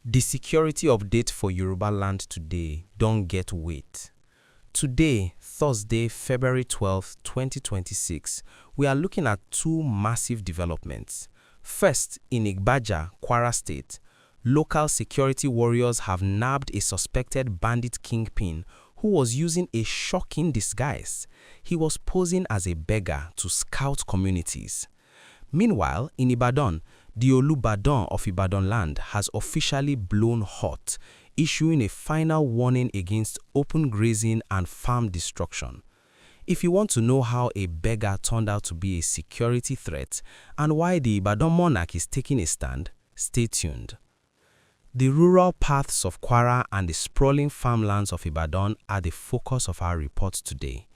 The security update for Yoruba land today don't get weight. Today, Thursday, February 12, 2026, we are looking at two massive developments. First, in Igbaja, Kwara State, local security warriors have nabbed a suspected bandit Kingpin who was using a shocking disguise. He was posing as a beggar to scout communities. Meanwhile, in Ibadan, the Olubadan of Ibadan land has officially blown hot, issuing a final warning against open grazing and farm destruction. If you want to know how a beggar turned out to be a security threat and why the Ibadan monarch is taking a stand, stay tuned. The rural paths of Kwara and the sprawling farmlands of Ibadan are the focus of our report today.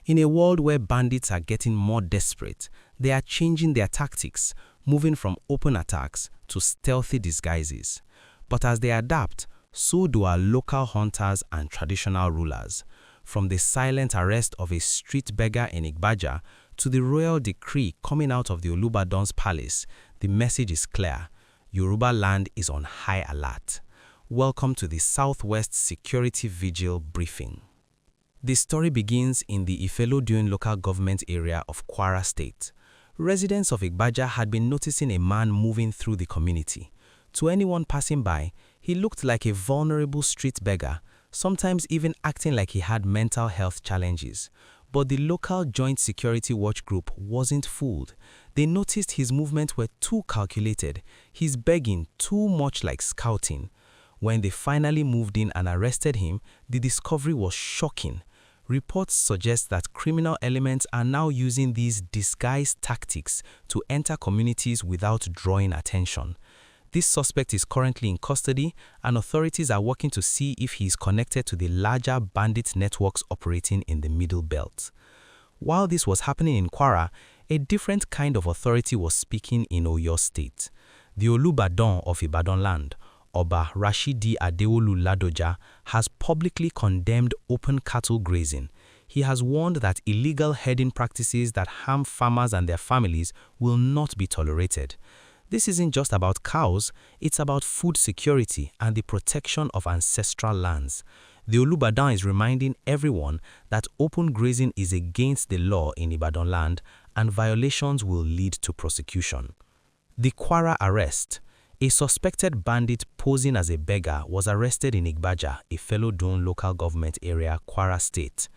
In a world where bandits are getting more desperate, they are changing their tactics, moving from open attacks to stealthy disguises. But as they adapt, so do our local hunters and traditional rulers. From the silent arrest of a street beggar in Igbaja to the royal decree coming out of the Olubadan's palace, the message is clear. Yoruba land is on high alert. Welcome to the Southwest Security Vigil Briefing. The story begins in the Ifelodun local government area of Kwara State. Residents of Igbaja had been noticing a man moving through the community. To anyone passing by, he looked like a vulnerable street beggar, sometimes even acting like he had mental health challenges. But the local Joint Security Watch Group wasn't fooled. They noticed his movements were too calculated, his begging too much like scouting. When they finally moved in and arrested him, the discovery was shocking. Reports suggest that criminal elements are now using these disguised tactics to enter communities without drawing attention. This suspect is currently in custody, and authorities are working to see if he is connected to the larger bandit networks operating in the Middle Belt. While this was happening in Kwara, a different kind of authority was speaking in Oyo State. The Olubadan of Ibadan land, Oba Rashidi Adeolu Ladoja, has publicly condemned open cattle grazing. He has warned that illegal herding practices that harm farmers and their families will not be tolerated. This isn't just about cows, it's about food security and the protection of ancestral lands. The Olubadan is reminding everyone that open grazing is against the law in Ibadan land and violations will lead to prosecution. The Kwara arrest. A suspected bandit posing as a beggar was arrested in Igbaja, a Ifelodun local government area, Kwara State.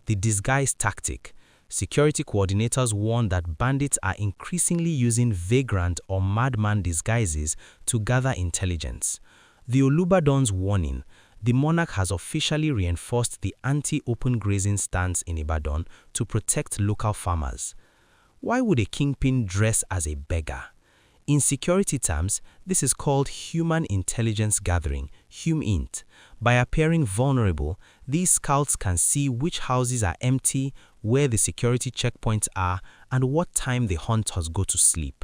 The disguise tactic. Security coordinators warn that bandits are increasingly using vagrant or madman disguises to gather intelligence. The Olubadan's warning. The monarch has officially reinforced the anti-open grazing stance in Ibadan to protect local farmers. Why would a kingpin dress as a beggar? In security terms, this is called human intelligence gathering, HumInt. By appearing vulnerable, these scouts can see which houses are empty, where the security checkpoints are, and what time the hunters go to sleep.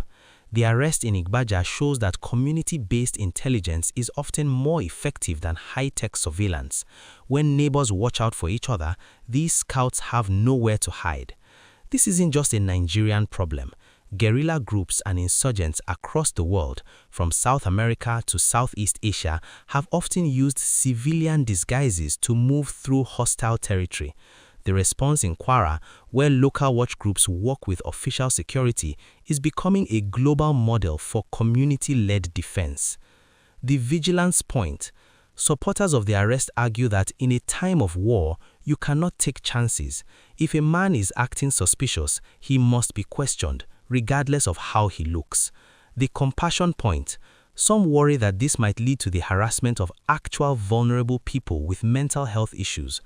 The arrest in Igbaja shows that community-based intelligence is often more effective than high-tech surveillance. When neighbors watch out for each other, these scouts have nowhere to hide. This isn't just a Nigerian problem. Guerrilla groups and insurgents across the world, from South America to Southeast Asia, have often used civilian disguises to move through hostile territory. The response in Kwara, where local watch groups work with official security, is becoming a global model for community-led defense. The vigilance point. Supporters of the arrest argue that in a time of war, you cannot take chances. If a man is acting suspicious, he must be questioned, regardless of how he looks. The compassion point. Some worry that this might lead to the harassment of actual vulnerable people with mental health issues.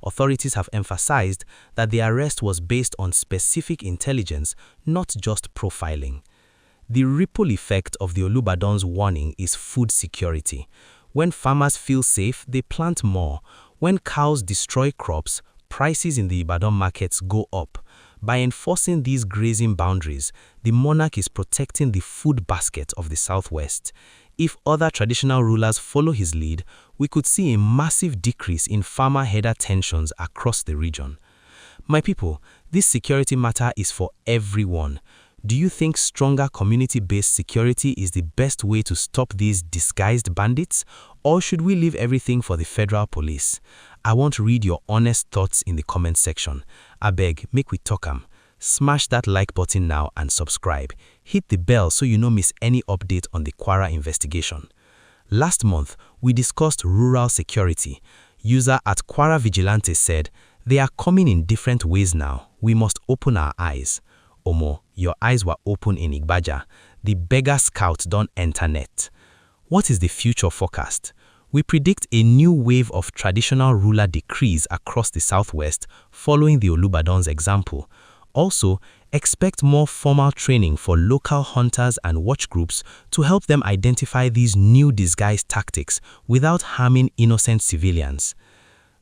Authorities have emphasized that the arrest was based on specific intelligence, not just profiling. The ripple effect of the Olubadan's warning is food security. When farmers feel safe, they plant more. When cows destroy crops, prices in the Ibadan markets go up. By enforcing these grazing boundaries, the monarch is protecting the food basket of the Southwest. If other traditional rulers follow his lead, we could see a massive decrease in farmer-herder tensions across the region. My people, this security matter is for everyone. Do you think stronger community-based security is the best way to stop these disguised bandits, or should we leave everything for the federal police? I want to read your honest thoughts in the comment section. Abeg, make we talk am. Smash that like button now and subscribe. Hit the bell so you no miss any update on the Kwara investigation. Last month, we discussed rural security. User at Kwara Vigilante said, "They are coming in different ways now. We must open our eyes." Omo, your eyes were open in Igbaja. The Beggar Scout don't enter net. What is the future forecast? We predict a new wave of traditional ruler decrees across the southwest following the Olubadon's example. Also, expect more formal training for local hunters and watch groups to help them identify these new disguise tactics without harming innocent civilians.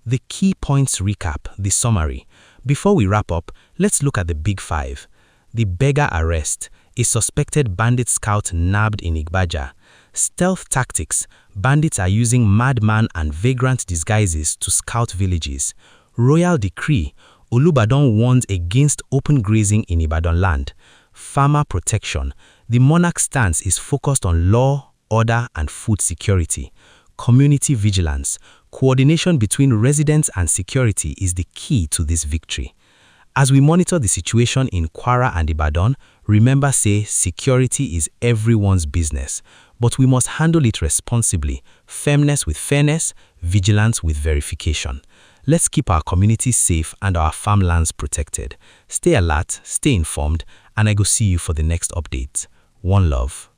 The key points recap, the summary. Before we wrap up, let's look at the big five. The Beggar arrest, a suspected bandit scout nabbed in Igbaja. Stealth tactics, bandits are using madman and vagrant disguises to scout villages. Royal decree, Olubadon warns against open grazing in Ibadan land. Farmer protection, the monarch stance is focused on law, order and food security. Community vigilance, coordination between residents and security is the key to this victory. As we monitor the situation in Kwara and Ibadan, remember say security is everyone's business, but we must handle it responsibly, firmness with fairness, vigilance with verification. Let's keep our communities safe and our farmlands protected. Stay alert, stay informed, and I go see you for the next update. One love.